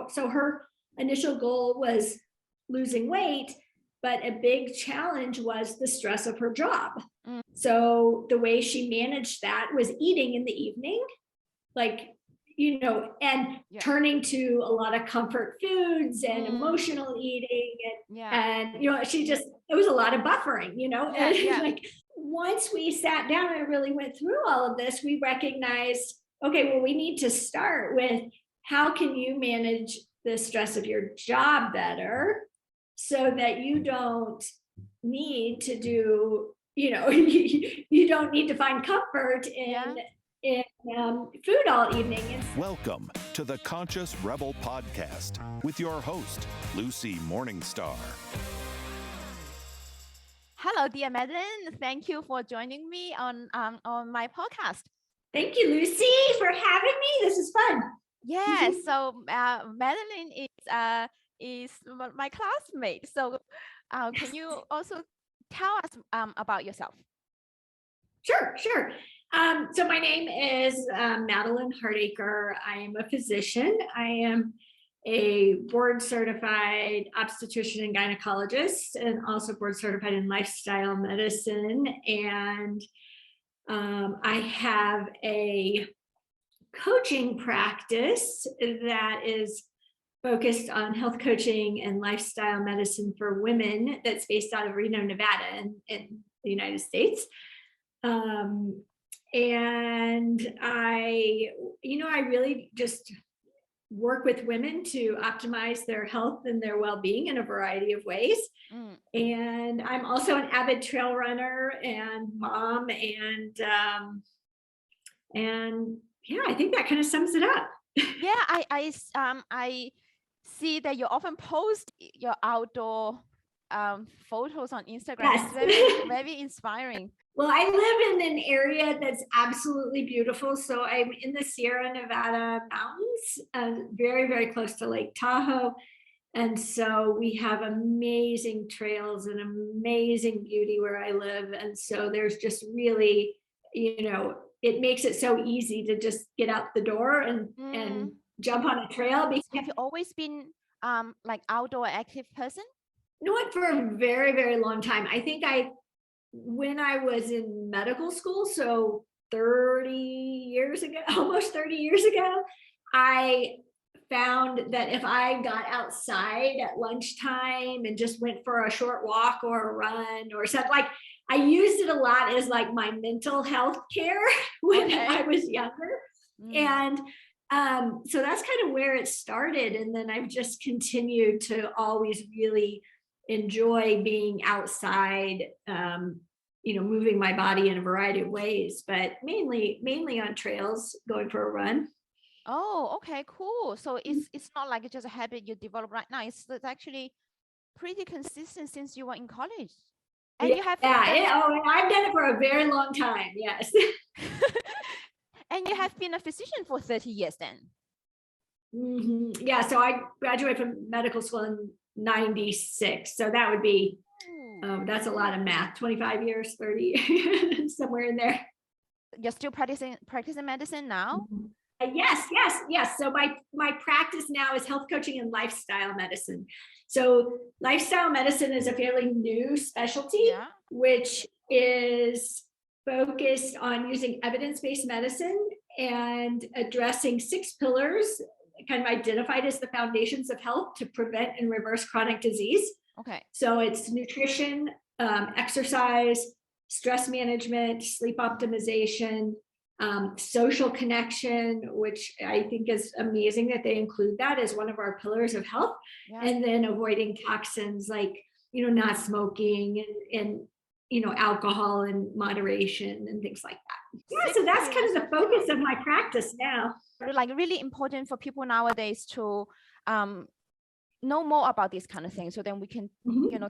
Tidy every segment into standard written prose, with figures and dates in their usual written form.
so her initial goal was losing weight, but a big challenge was the stress of her job. So the way she managed that was eating in the evening, and turning to a lot of comfort foods and emotional eating. And it was a lot of buffering, once we sat down and really went through all of this, we recognized, okay, well, we need to start with how can you manage the stress of your job better so that you don't need to do, you don't need to find comfort in food all evening. Welcome to the Conscious Rebel Podcast with your host, Lucy Morningstar. Hello, dear Madeline. Thank you for joining me on my podcast. Thank you, Lucy, for having me. This is fun. Yeah. So Madeline is my classmate. So can you also tell us about yourself? Sure. So my name is Madeline Hardacre. I am a physician. I am a board certified obstetrician and gynecologist, and also board certified in lifestyle medicine. And I have a coaching practice that is focused on health coaching and lifestyle medicine for women that's based out of Reno, Nevada in the United States. And I really just work with women to optimize their health and their well-being in a variety of ways. And I'm also an avid trail runner and mom, and I think that kind of sums it up. Yeah, I see that you often post your outdoor photos on Instagram. Yes. It's very inspiring. Well, I live in an area that's absolutely beautiful. So I'm in the Sierra Nevada mountains, very, very close to Lake Tahoe. And so we have amazing trails and amazing beauty where I live. And so there's just really, it makes it so easy to just get out the door and jump on a trail. Have you always been like outdoor active person? Not for a very, very long time. I think when I was in medical school, so 30 years ago, almost 30 years ago, I found that if I got outside at lunchtime and just went for a short walk or a run or something, I used it a lot as my mental health care when I was younger. And so that's kind of where it started. And then I've just continued to always really enjoy being outside, moving my body in a variety of ways, but mainly on trails, going for a run. Oh, okay, cool. So it's not like it's just a habit you develop right now. It's actually pretty consistent since you were in college. And you have I've done it for a very long time. Yes. And you have been a physician for 30 years then. Mm-hmm. Yeah. So I graduated from medical school in 96. So that would be, that's a lot of math, 25 years, 30, somewhere in there. You're still practicing medicine now? Yes. So my practice now is health coaching and lifestyle medicine. So lifestyle medicine is a fairly new specialty, which is focused on using evidence-based medicine and addressing 6 pillars kind of identified as the foundations of health to prevent and reverse chronic disease. Okay. So it's nutrition, exercise, stress management, sleep optimization, social connection, which I think is amazing that they include that as one of our pillars of health. And then avoiding toxins like, not smoking and alcohol and moderation and things like that. Yeah, so that's kind of the focus of my practice now. Really important for people nowadays to know more about this kind of thing, so then we can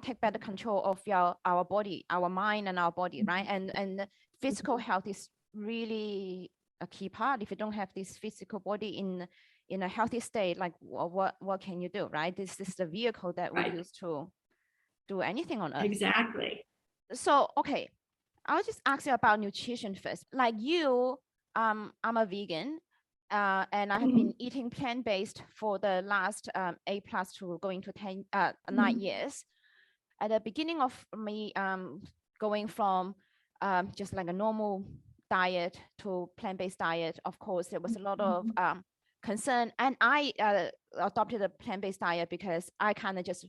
take better control of our body, our mind and our body, right? And physical health is really a key part. If you don't have this physical body in a healthy state, what can you do, right? This is the vehicle that we use to do anything on earth. Exactly. So okay, I'll just ask you about nutrition first. Like you, I'm a vegan. And I have been eating plant-based for the last 8+ to going to 9 years. At the beginning of me going from just like a normal diet to plant-based diet, of course, there was a lot of concern. And I adopted a plant-based diet because I kind of just,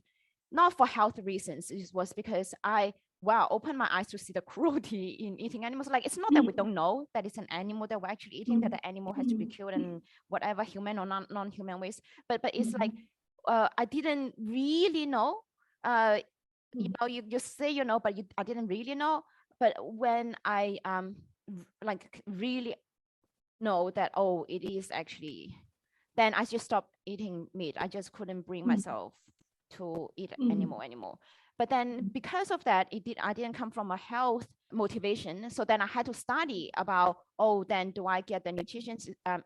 not for health reasons, it was because I opened my eyes to see the cruelty in eating animals. Like, it's not that we don't know that it's an animal that we're actually eating, that the animal has to be killed in whatever human or non-human ways. But it's like, I didn't really know. You know, you say you know, but I didn't really know. But when I like really know that, oh, it is actually, then I just stopped eating meat. I just couldn't bring myself to eat animal anymore. But then because of that, I didn't come from a health motivation. So then I had to study about, oh, then do I get the nutrition,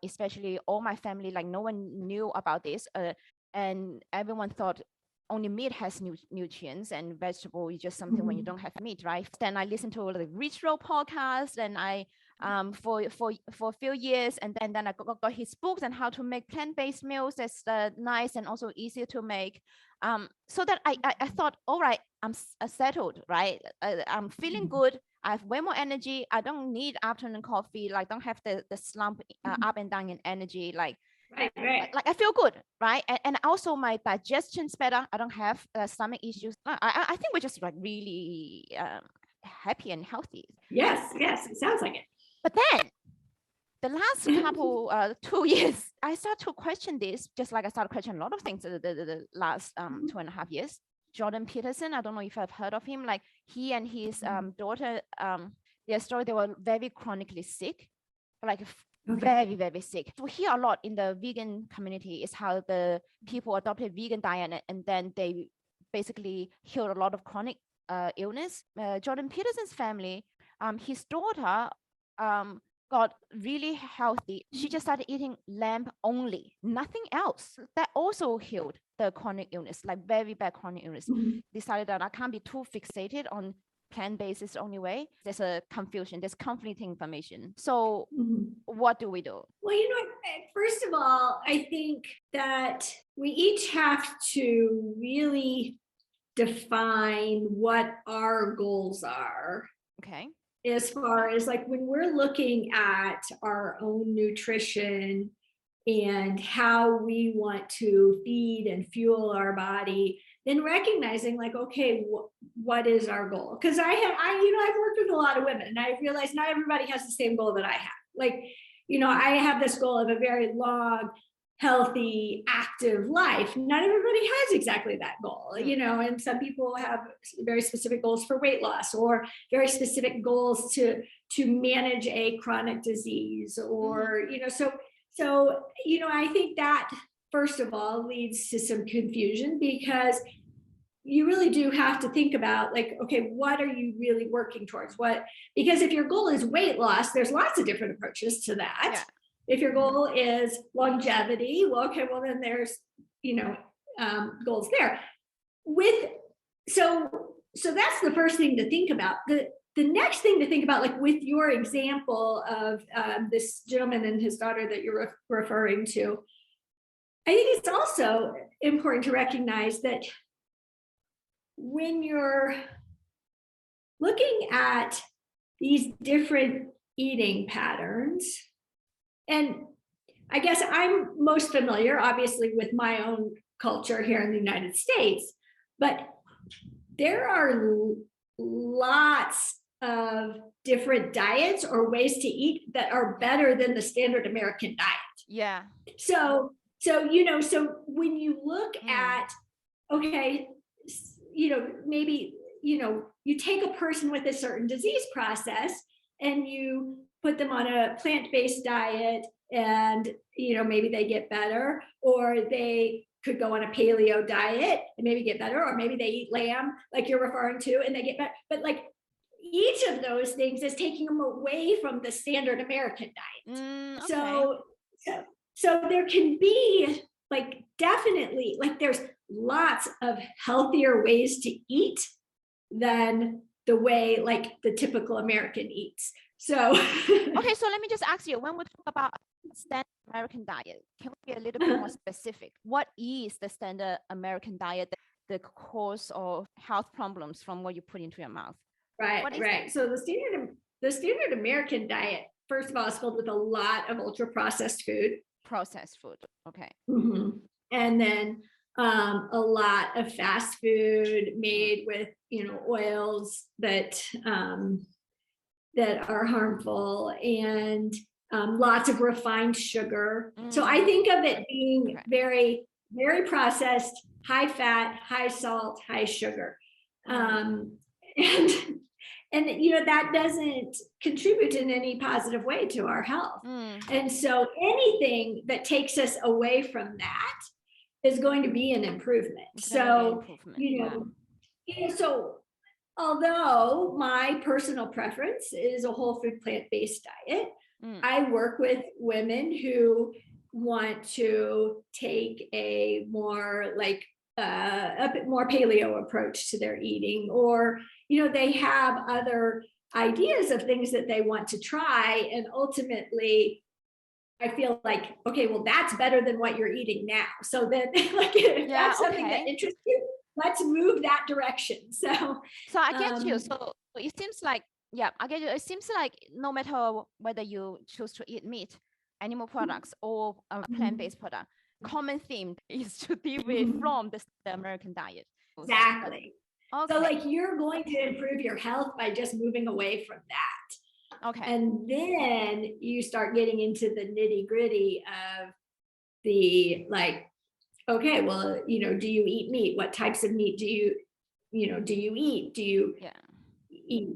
especially all my family, like no one knew about this. And everyone thought only meat has nutrients and vegetable is just something when you don't have meat, right? Then I listened to the Rich Roll podcast, and I for a few years, and then I got his books on how to make plant-based meals that's nice and also easier to make. So that I thought, all right, I'm settled, right? I'm feeling good. I have way more energy. I don't need afternoon coffee. Like, don't have the slump up and down in energy. Like I feel good, right? And also my digestion's better. I don't have stomach issues. I think we're just like really happy and healthy. Yes, it sounds like it. But then the last couple 2 years, I start to question this, just like I started questioning a lot of things the last 2.5 years. Jordan Peterson, I don't know if I've heard of him. Like, he and his daughter, their story, they were very chronically sick, like very, very sick. So we hear a lot in the vegan community is how the people adopted vegan diet and then they basically healed a lot of chronic illness. Jordan Peterson's family, his daughter got really healthy. She just started eating lamb only, nothing else. That also healed the chronic illness, like very bad chronic illness. Decided that I can't be too fixated on plant-based is the only way. There's a confusion, there's conflicting information. So what do we do? Well, you know, first of all, I think that we each have to really define what our goals are. Okay. As far as like when we're looking at our own nutrition and how we want to feed and fuel our body, then recognizing like, okay, what is our goal? Because I've worked with a lot of women and I realized not everybody has the same goal that I have. Like, you know, I have this goal of a very long, healthy, active life. Not everybody has exactly that goal, you know, and some people have very specific goals for weight loss or very specific goals to manage a chronic disease or, you know, so, you know, I think that first of all leads to some confusion because you really do have to think about like, okay, what are you really working towards? Because if your goal is weight loss, there's lots of different approaches to that. Yeah. If your goal is longevity, well, okay, well then there's, you know, goals there. So that's the first thing to think about. The next thing to think about, like with your example of this gentleman and his daughter that you're referring to, I think it's also important to recognize that when you're looking at these different eating patterns, and I guess I'm most familiar, obviously, with my own culture here in the United States, but there are lots of different diets or ways to eat that are better than the standard American diet. Yeah. So you know, so when you look at, okay, you know, maybe, you know, you take a person with a certain disease process and you put them on a plant-based diet and, you know, maybe they get better, or they could go on a paleo diet and maybe get better, or maybe they eat lamb like you're referring to and they get better. But like each of those things is taking them away from the standard American diet. Okay. So there can be like definitely like there's lots of healthier ways to eat than the way like the typical American eats. So okay, so let me just ask you, when we talk about standard American diet. Can we be a little bit more specific? What is the standard American diet that the cause of health problems from what you put into your mouth? Right, What is right. that? So the standard American diet, first of all, is filled with a lot of ultra processed food. Processed food. Okay. Mm-hmm. And then a lot of fast food made with, oils that that are harmful, and lots of refined sugar. So I think of it being very, very processed, high fat, high salt, high sugar. And that doesn't contribute in any positive way to our health. And so anything that takes us away from that is going to be an improvement. So, so although my personal preference is a whole food plant-based diet, I work with women who want to take a more a bit more paleo approach to their eating, or they have other ideas of things that they want to try, and ultimately I feel like, okay, well, that's better than what you're eating now. So then, if that's something that interests you, let's move that direction. So I get you. So it seems like, I get you. It seems like no matter whether you choose to eat meat, animal products, or a plant-based product, common theme is to deviate from the American diet. Exactly. Okay. So you're going to improve your health by just moving away from that. Okay. And then you start getting into the nitty-gritty of the okay, well, do you eat meat? What types of meat do you eat? Do you eat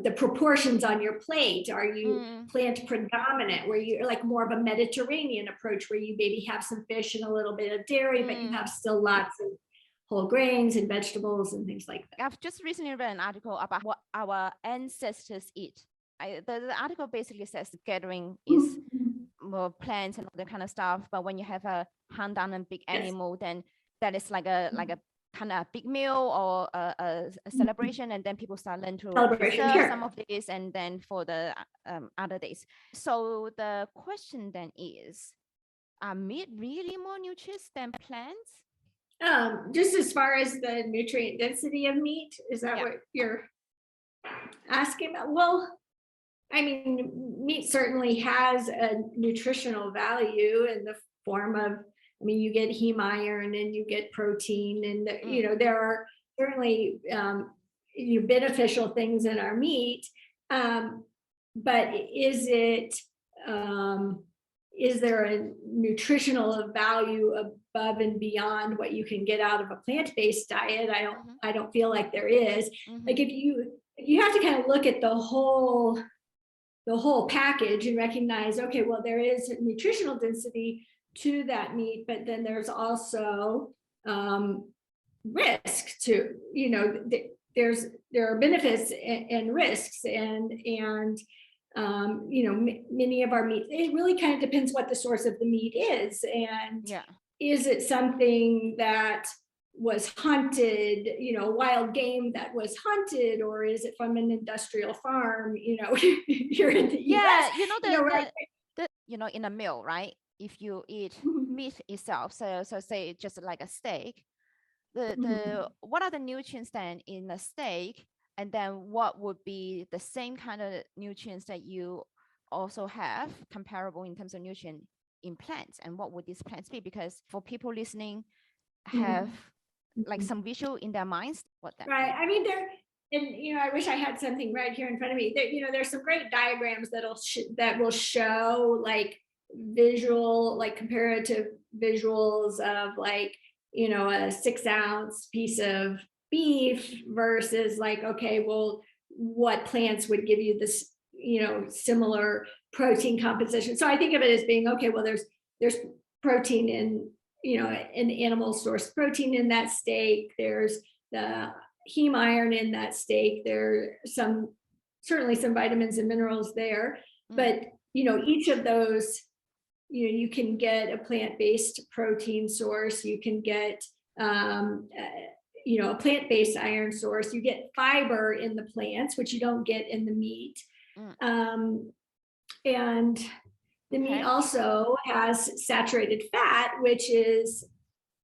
the proportions on your plate? Are you plant predominant, where you're more of a Mediterranean approach, where you maybe have some fish and a little bit of dairy, but you have still lots of whole grains and vegetables and things like that. I've just recently read an article about what our ancestors eat. The article basically says gathering is more plants and all that kind of stuff, but when you have a hunt down a big animal, then that is like a kind of big meal or a celebration, and then people start learn to preserve some of this, and then for the other days. So the question then is, are meat really more nutritious than plants? Just as far as the nutrient density of meat, is that what you're asking about? Well, I mean, meat certainly has a nutritional value in the form of, you get heme iron and you get protein, and there are certainly beneficial things in our meat. But is there a nutritional value above and beyond what you can get out of a plant-based diet? I don't feel like there is. Like if you have to kind of look at the whole package and recognize, okay, well, there is a nutritional density to that meat, but then there's also risk to, there are benefits and risks, and many of our meat, it really kind of depends what the source of the meat is, and is it something that was hunted, wild game that was hunted, or is it from an industrial farm? You're in the US, in a meal, right? If you eat meat itself, so say just like a steak, what are the nutrients then in a steak, and then what would be the same kind of nutrients that you also have comparable in terms of nutrient in plants, and what would these plants be? Because for people listening, have some visual in their minds what that right means. I wish I had something right here in front of me. There's some great diagrams that will show visual, comparative visuals of a 6-ounce piece of beef versus okay, well, what plants would give you this similar protein composition. So I think of it as being, okay, well, there's protein in an animal source protein in that steak, there's the heme iron in that steak, there are certainly some vitamins and minerals there, but each of those, you can get a plant-based protein source, you can get a plant-based iron source, you get fiber in the plants, which you don't get in the meat. And The meat also has saturated fat, which is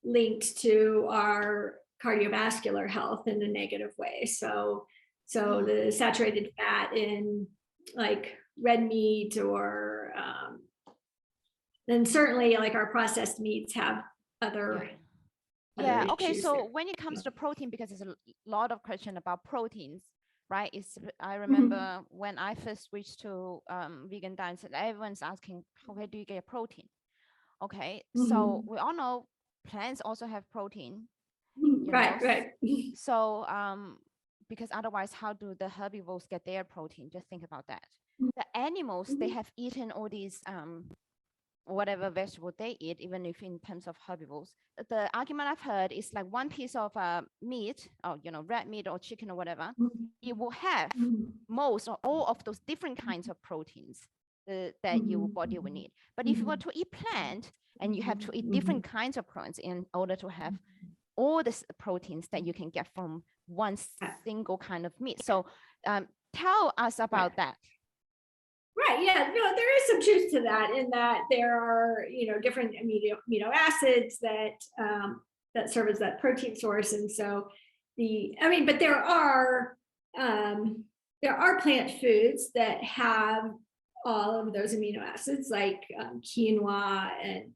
linked to our cardiovascular health in a negative way. So the saturated fat in like red meat or then certainly like our processed meats have other okay, issues so there. when it comes to protein, because there's a lot of question about proteins, right? I remember when I first switched to vegan diet, everyone's asking, where do you get protein? Okay, so we all know plants also have protein, you know? Right. So because otherwise, how do the herbivores get their protein? Just think about that. The animals, they have eaten all these whatever vegetable they eat, even if in terms of herbivores. The argument I've heard is like one piece of meat, or red meat or chicken or whatever, it will have most or all of those different kinds of proteins that your body will need. But if you were to eat plant, and you have to eat different kinds of plants in order to have all the proteins that you can get from one single kind of meat. So tell us about that. Right. Yeah. No, there is some truth to that, in that there are, different amino acids that that serve as that protein source, and so but there are plant foods that have all of those amino acids, like quinoa and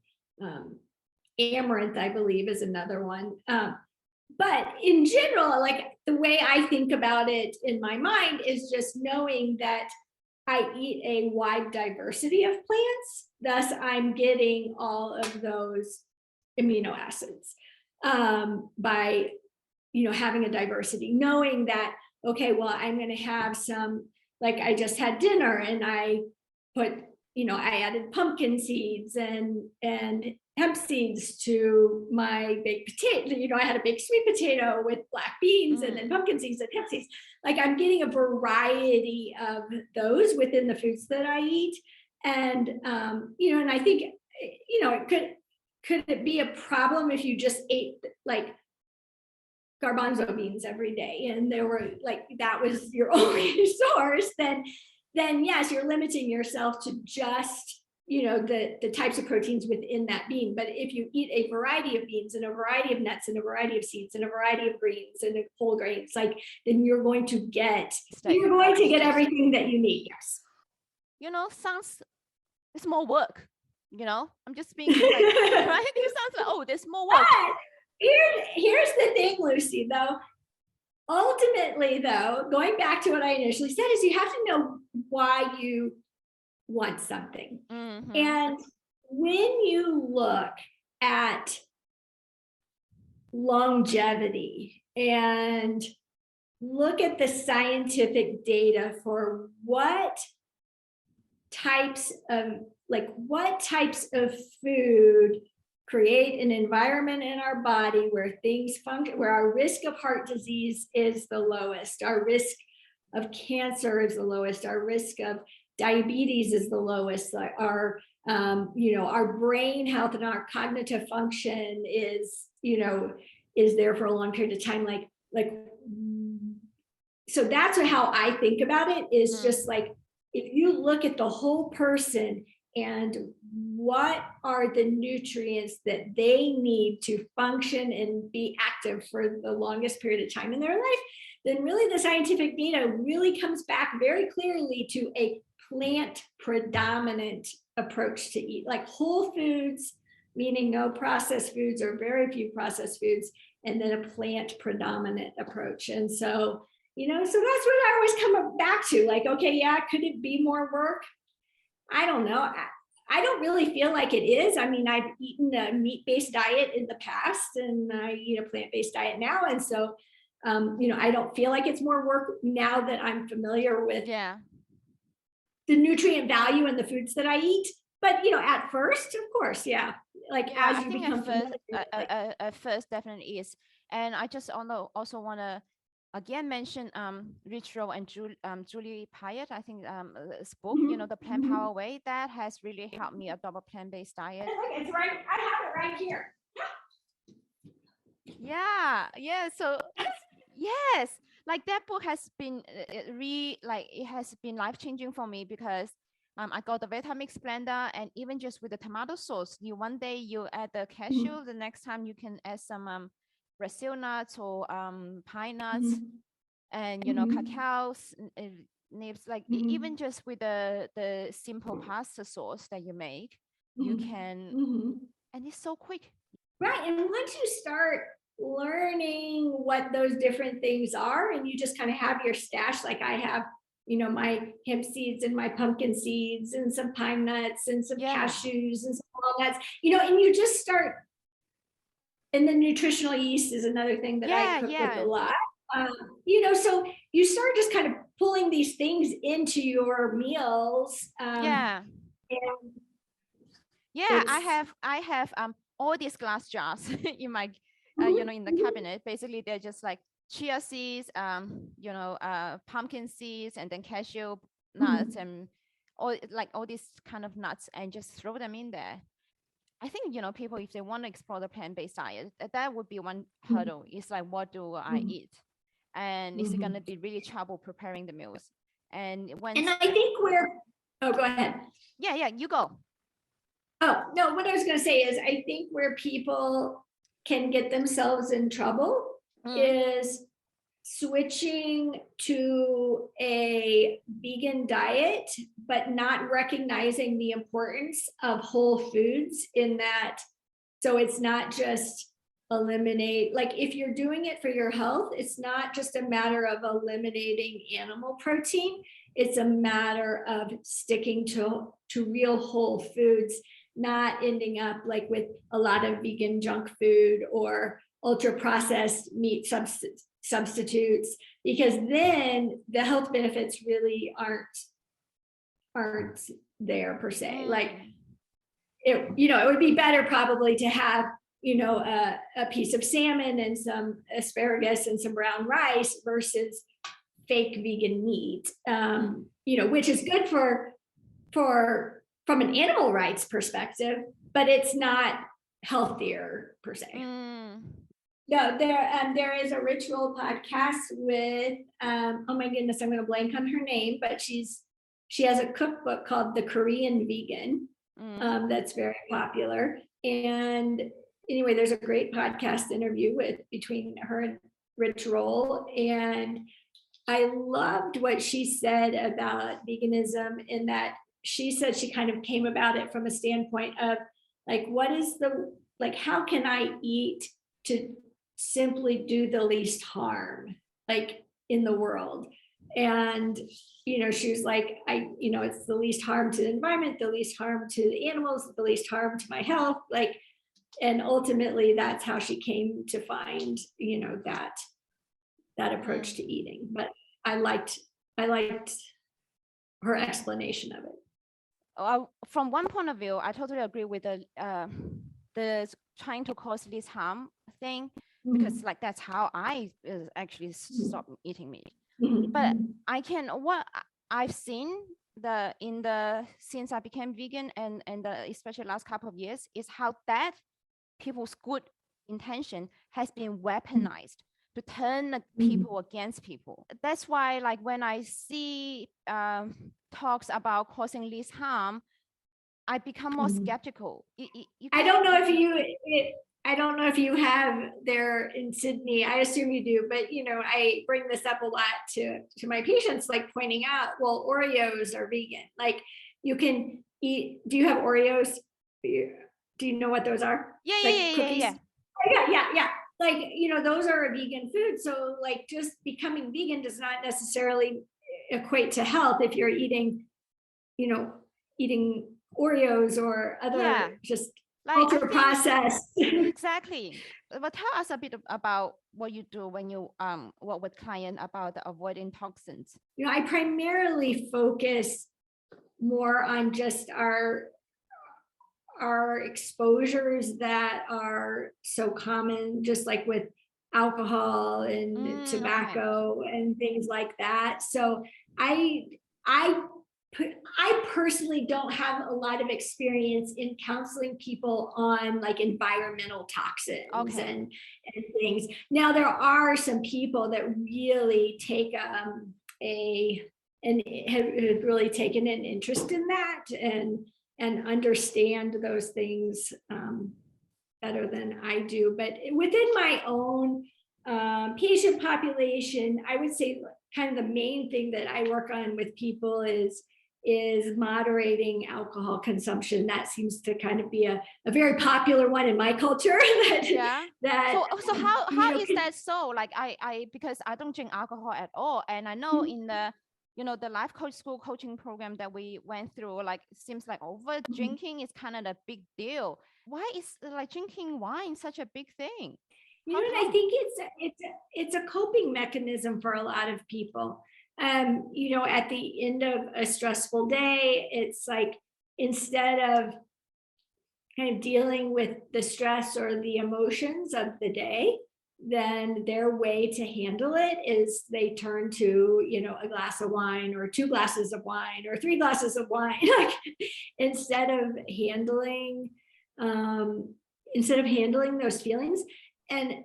amaranth, I believe, is another one. But in general, like the way I think about it in my mind is just knowing that I eat a wide diversity of plants, thus I'm getting all of those amino acids by having a diversity, knowing that, okay, well, I'm going to have some, like I just had dinner and I put, I added pumpkin seeds and hemp seeds to my baked potato. I had a baked sweet potato with black beans and then pumpkin seeds and hemp seeds. Like I'm getting a variety of those within the foods that I eat. And, and I think, could it be a problem if you just ate like garbanzo beans every day and there were like, that was your only source, then yes, you're limiting yourself to just, the types of proteins within that bean. But if you eat a variety of beans and a variety of nuts and a variety of seeds and a variety of greens and whole grains, like then you're going to get everything that you need. Yes. It's more work. I'm just being like, right? It sounds like, oh, there's more work. Here's the thing, Lucy, though. Ultimately, though, going back to what I initially said, is you have to know why you want something. And when you look at longevity and look at the scientific data for what types of food create an environment in our body where things function, where our risk of heart disease is the lowest, our risk of cancer is the lowest, our risk of diabetes is the lowest, our brain health and our cognitive function is there for a long period of time. So that's how I think about it, is just like, if you look at the whole person and what are the nutrients that they need to function and be active for the longest period of time in their life, then really the scientific data really comes back very clearly to a plant predominant approach to eat, like whole foods, meaning no processed foods or very few processed foods, and then a plant predominant approach. And so, so that's what I always come back to, like, okay, yeah, could it be more work? I don't know. I don't really feel like it is. I mean, I've eaten a meat-based diet in the past and I eat a plant-based diet now. And so, I don't feel like it's more work now that I'm familiar with the nutrient value in the foods that I eat. But, at first, of course, as you become familiar. At first definitely is. And I just also want to again mention Rich Roll and Julie Pyatt, I think this book, The Plant Power Way, that has really helped me adopt a plant-based diet. It's right, I have it right here. So yes, like that book has been it has been life-changing for me, because I got the Vitamix blender, and even just with the tomato sauce, one day you add the cashew, the next time you can add some Brazil nuts or pine nuts, and cacao nibs. Like even just with the simple pasta sauce that you make, you can, and it's so quick. Right, and once you start learning what those different things are, and you just kind of have your stash, like I have, my hemp seeds and my pumpkin seeds and some pine nuts and some cashews and some walnuts, and you just start. And then nutritional yeast is another thing that I cook with a lot. So you start just kind of pulling these things into your meals. I have all these glass jars in my in the cabinet. Basically they're just like chia seeds, pumpkin seeds, and then cashew nuts, and all these kind of nuts, and just throw them in there. I think, people, if they want to explore the plant-based diet, that would be one hurdle. It's like, what do I eat? And it's going to be really trouble preparing the meals. And I think go ahead. Yeah, you go. Oh, no, what I was going to say is I think where people can get themselves in trouble is switching to a vegan diet, but not recognizing the importance of whole foods in that. So it's not just eliminate, like if you're doing it for your health, it's not just a matter of eliminating animal protein. It's a matter of sticking to real whole foods, not ending up like with a lot of vegan junk food or ultra processed meat substitutes, because then the health benefits really aren't there per se. Like it would be better probably to have a piece of salmon and some asparagus and some brown rice versus fake vegan meat, which is good from an animal rights perspective, but it's not healthier per se. No, there is a Ritual podcast with, oh my goodness, I'm going to blank on her name, but she has a cookbook called The Korean Vegan that's very popular. And anyway, there's a great podcast interview between her and Ritual, and I loved what she said about veganism, in that she said she kind of came about it from a standpoint of like, how can I eat to simply do the least harm, like in the world? And she was like, it's the least harm to the environment, the least harm to the animals, the least harm to my health, like, and ultimately that's how she came to find that approach to eating. But I liked her explanation of it. From one point of view, I totally agree with the trying to cause least harm thing, because like that's how I actually stopped eating meat. But what I've seen since I became vegan and especially last couple of years, is how that people's good intention has been weaponized to turn the people against people. That's why, like, when I see talks about causing least harm, I become more skeptical. I don't know if you have there in Sydney. I assume you do, but I bring this up a lot to my patients, like pointing out, well, Oreos are vegan. Like you can eat. Do you have Oreos? Do you know what those are? Yeah. Like, those are a vegan food. So like just becoming vegan does not necessarily equate to health if you're eating Oreos or other just like ultra processed. Exactly. But tell us a bit about what you do when you work with clients about avoiding toxins. I primarily focus more on just our exposures that are so common, just like with alcohol and tobacco and things like that. So I personally don't have a lot of experience in counseling people on like environmental toxins and things. Now there are some people that really take a have really taken an interest in that and understand those things better than I do. But within my own patient population, I would say kind of the main thing that I work on with people is moderating alcohol consumption. That seems to kind of be a very popular one in my culture. So how is that so? Like I because I don't drink alcohol at all, and I know in the the life coach school coaching program that we went through, like it seems like over drinking is kind of a big deal. Why is like drinking wine such a big thing? I think it's a coping mechanism for a lot of people. At the end of a stressful day, it's like instead of kind of dealing with the stress or the emotions of the day, then their way to handle it is they turn to, a glass of wine or 2 glasses of wine or 3 glasses of wine, like instead of handling those feelings. And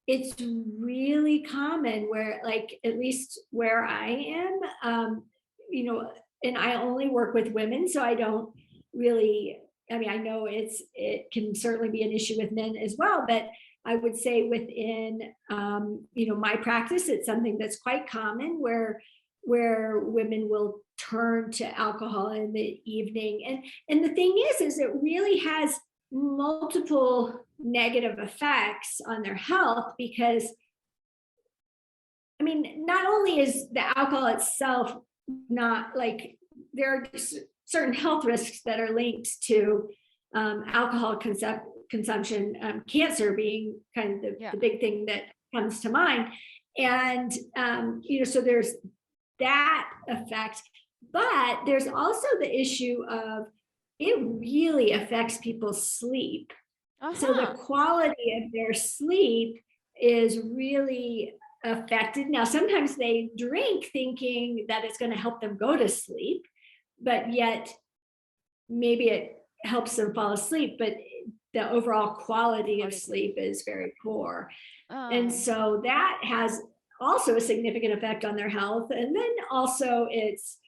it's really common where, like, at least where I am, and I only work with women, so I don't really, I know it can certainly be an issue with men as well, but I would say within, my practice, it's something that's quite common where women will turn to alcohol in the evening. And the thing is it really has multiple negative effects on their health, because not only is the alcohol itself not, like, there are certain health risks that are linked to alcohol consumption, cancer being kind of the big thing that comes to mind. And so there's that effect, but there's also the issue of it really affects people's sleep. So the quality of their sleep is really affected. Now, sometimes they drink thinking that it's going to help them go to sleep, but yet maybe it helps them fall asleep, but the overall quality of sleep is very poor. And so that has also a significant effect on their health. And then also it's,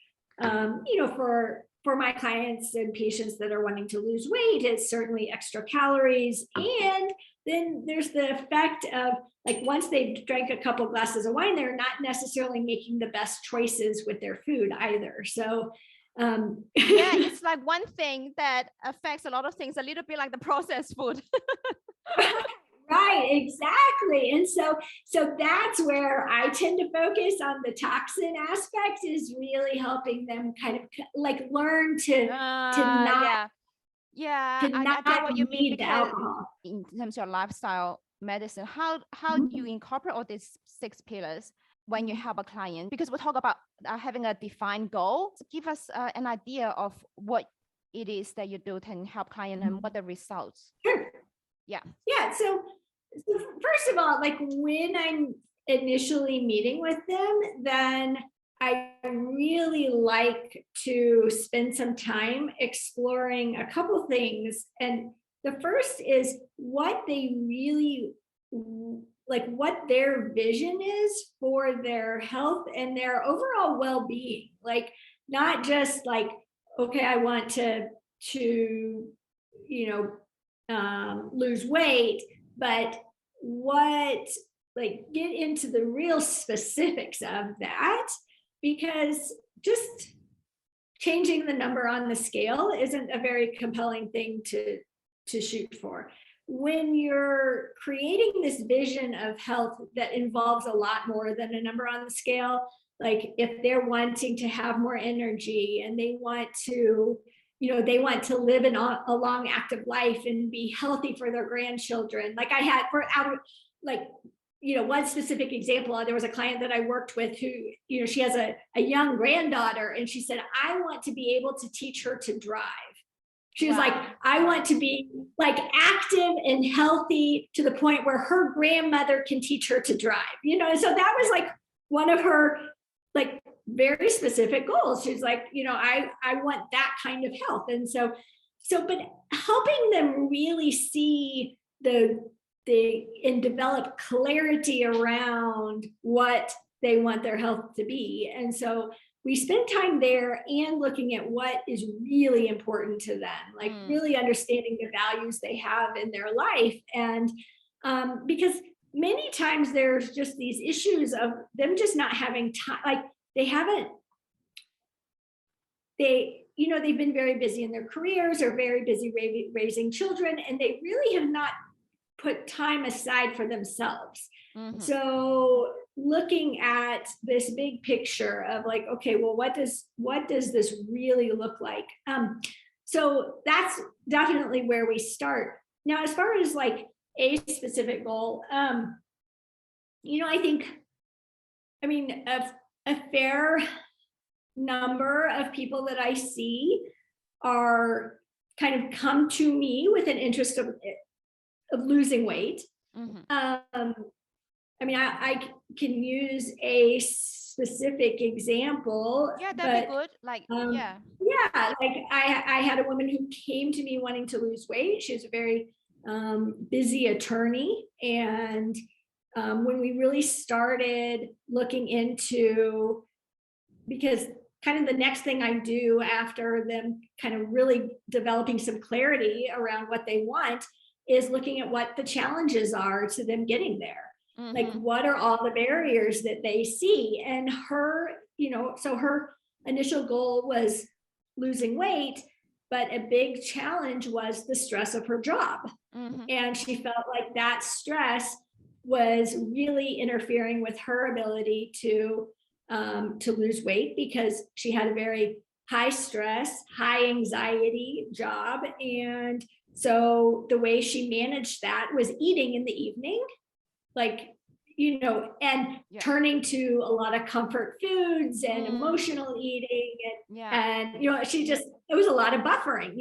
for my clients and patients that are wanting to lose weight, it's certainly extra calories. And then there's the effect of, like, once they've drank a couple glasses of wine, they're not necessarily making the best choices with their food either. So it's like one thing that affects a lot of things, a little bit like the processed food. Right, exactly. And so that's where I tend to focus on the toxin aspect, is really helping them kind of like learn to not I get what you mean, need the alcohol. in terms of your lifestyle medicine, how do you incorporate all these 6 pillars when you help a client? Because we talk about having a defined goal. So give us an idea of what it is that you do to help clients and what the results. Sure. Yeah. So first of all, like, when I'm initially meeting with them, then I really like to spend some time exploring a couple things. And the first is what they really, like, what their vision is for their health and their overall well-being. Like, not just like, okay, I want to lose weight, but what, like, get into the real specifics of that, because just changing the number on the scale isn't a very compelling thing to shoot for. When you're creating this vision of health that involves a lot more than a number on the scale, like if they're wanting to have more energy and they want to live a long, active life and be healthy for their grandchildren. Like I had one specific example, there was a client that I worked with who, she has a young granddaughter, and she said, I want to be able to teach her to drive. She was like, I want to be like active and healthy to the point where her grandmother can teach her to drive, and so that was like one of her like very specific goals. She's like, I want that kind of health. And so, but helping them really see and develop clarity around what they want their health to be. And so we spend time there and looking at what is really important to them, like really understanding the values they have in their life. And because many times there's just these issues of them just not having time, like they've been very busy in their careers or very busy raising children, and they really have not put time aside for themselves. So looking at this big picture of like, okay, well, what does this really look like? So that's definitely where we start. Now, as far as like a specific goal, I think, a fair number of people that I see are kind of come to me with an interest of losing weight. I can use a specific example. Yeah, that'd be good. Like, like I had a woman who came to me wanting to lose weight. She was a very busy attorney. And when we really started looking into, because kind of the next thing I do after them kind of really developing some clarity around what they want is looking at what the challenges are to them getting there. Like, what are all the barriers that they see? And her, so her initial goal was losing weight, but a big challenge was the stress of her job. And she felt like that stress was really interfering with her ability to lose weight, because she had a very high stress, high anxiety job. And so the way she managed that was eating in the evening, and turning to a lot of comfort foods and emotional eating. And it was a lot of buffering,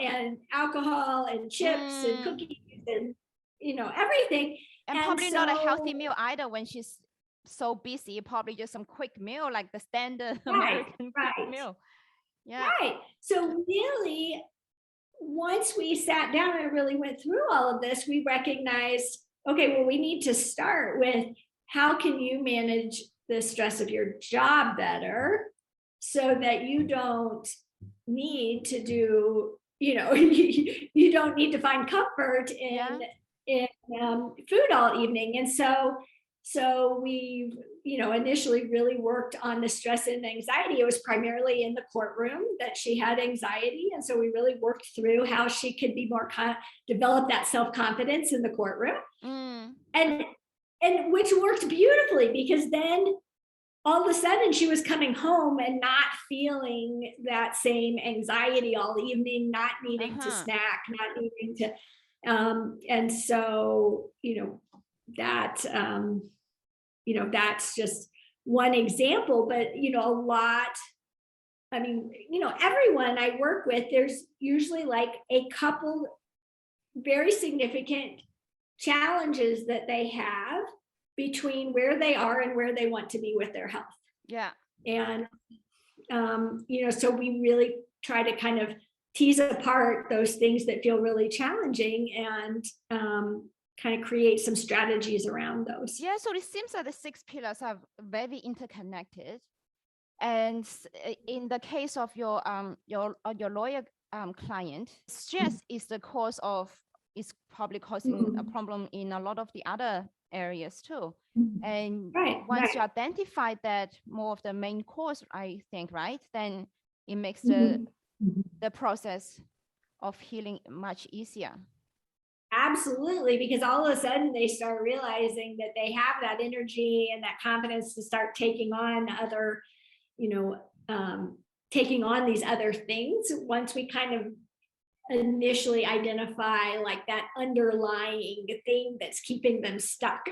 and alcohol and chips and cookies and, everything. And probably not a healthy meal either when she's so busy, probably just some quick meal, like the standard American quick meal. Yeah. Right. So really, once we sat down and really went through all of this, we recognized, okay, well, we need to start with how can you manage the stress of your job better so that you don't need to do, you don't need to find comfort in food all evening. And so we, initially really worked on the stress and anxiety. It was primarily in the courtroom that she had anxiety. And so we really worked through how she could be more, develop that self-confidence in the courtroom. And which worked beautifully, because then all of a sudden she was coming home and not feeling that same anxiety all evening, not needing to snack, not needing to, and so, that's just one example, but, a lot, everyone I work with, there's usually like a couple very significant challenges that they have between where they are and where they want to be with their health. Yeah. And, so we really try to kind of tease apart those things that feel really challenging and kind of create some strategies around those. Yeah, so it seems that the 6 pillars are very interconnected. And in the case of your lawyer client, stress is probably causing a problem in a lot of the other areas too. And once you identify that more of the main cause, I think, right, then it makes the process of healing much easier. Absolutely, because all of a sudden they start realizing that they have that energy and that confidence to start taking on other, taking on these other things once we kind of initially identify like that underlying thing that's keeping them stuck.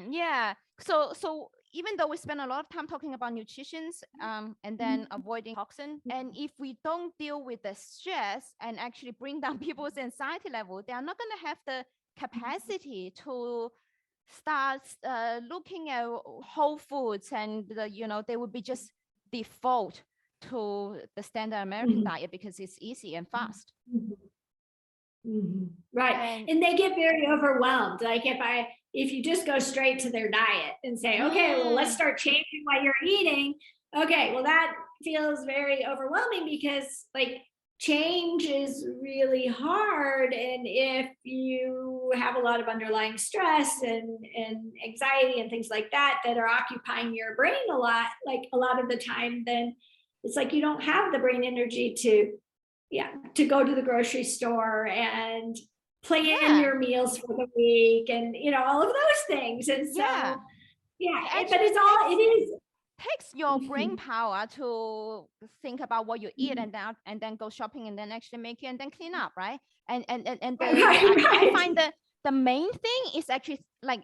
Yeah. So even though we spend a lot of time talking about nutrition and then avoiding toxin, and if we don't deal with the stress and actually bring down people's anxiety level, they are not going to have the capacity to start looking at whole foods, and they would be just default to the standard American diet because it's easy and fast. Right. And they get very overwhelmed. Like if if you just go straight to their diet and say, okay, well, let's start changing what you're eating. Okay, well, that feels very overwhelming because like change is really hard. And if you have a lot of underlying stress and anxiety and things like that are occupying your brain a lot, like a lot of the time, then it's like you don't have the brain energy to go to the grocery store and plan your meals for the week and all of those things. And so but it is takes your brain power to think about what you eat and then go shopping and then actually make it and then clean up, right? I find that the main thing is actually like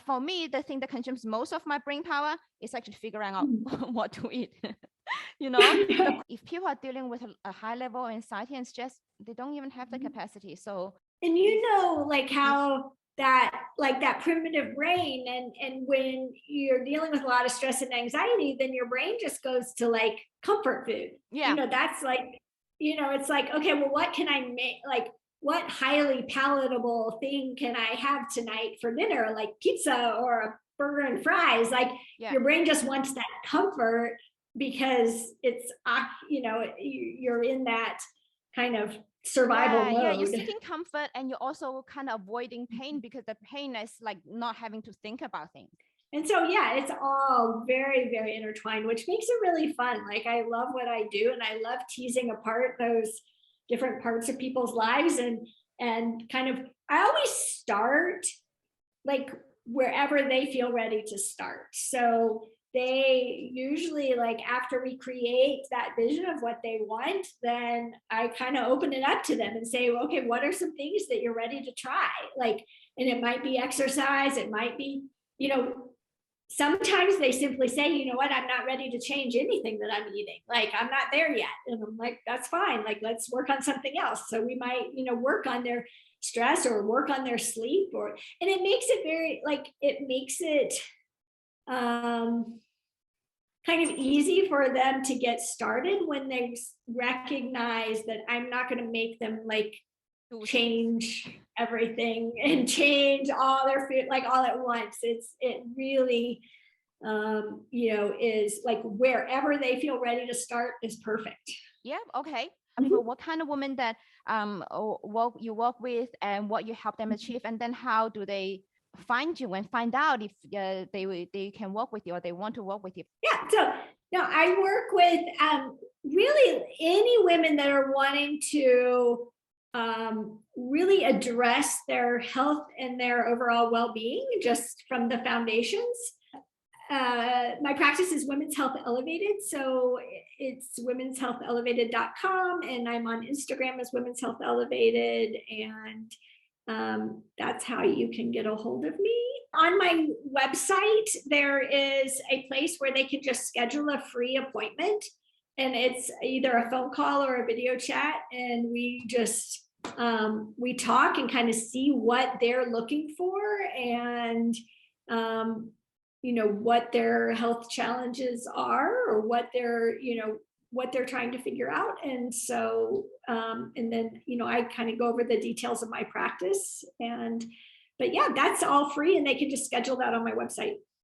for me, the thing that consumes most of my brain power is actually figuring out what to eat. If people are dealing with a high level of anxiety and stress, they don't even have the capacity. So, and like how that primitive brain, and when you're dealing with a lot of stress and anxiety, then your brain just goes to like comfort food. That's like, it's like, okay, well, what can I make? Like, what highly palatable thing can I have tonight for dinner? Like pizza or a burger and fries. Like your brain just wants that comfort because it's, you're in that kind of survival mode. Yeah, you're seeking comfort and you're also kind of avoiding pain because the pain is like not having to think about things. And so, it's all very, very intertwined, which makes it really fun. Like I love what I do and I love teasing apart those different parts of people's lives and kind of, I always start like wherever they feel ready to start. So they usually, like after we create that vision of what they want, then I kind of open it up to them and say, well, okay, what are some things that you're ready to try? Like, and it might be exercise, it might be, sometimes they simply say, you know what, I'm not ready to change anything that I'm eating. Like, I'm not there yet. And I'm like, that's fine. Like, let's work on something else. So we might, work on their stress or work on their sleep, and it makes it very, like, it makes it, kind of easy for them to get started when they recognize that I'm not going to make them like change everything and change all their food like all at once. It really is like wherever they feel ready to start is perfect. Okay. What kind of women that you work with and what you help them achieve, and then how do they find you and find out if they can work with you or they want to work with you? So I work with really any women that are wanting to really address their health and their overall well-being just from the foundations. My practice is Women's Health Elevated. So it's womenshealthelevated.com, and I'm on Instagram as Women's Health Elevated. And that's how you can get a hold of me. On my website, there is a place where they can just schedule a free appointment. And it's either a phone call or a video chat. And we just, we talk and kind of see what they're looking for and, what their health challenges are or what they're trying to figure out. And so, and then, I kind of go over the details of my practice but that's all free and they can just schedule that on my website.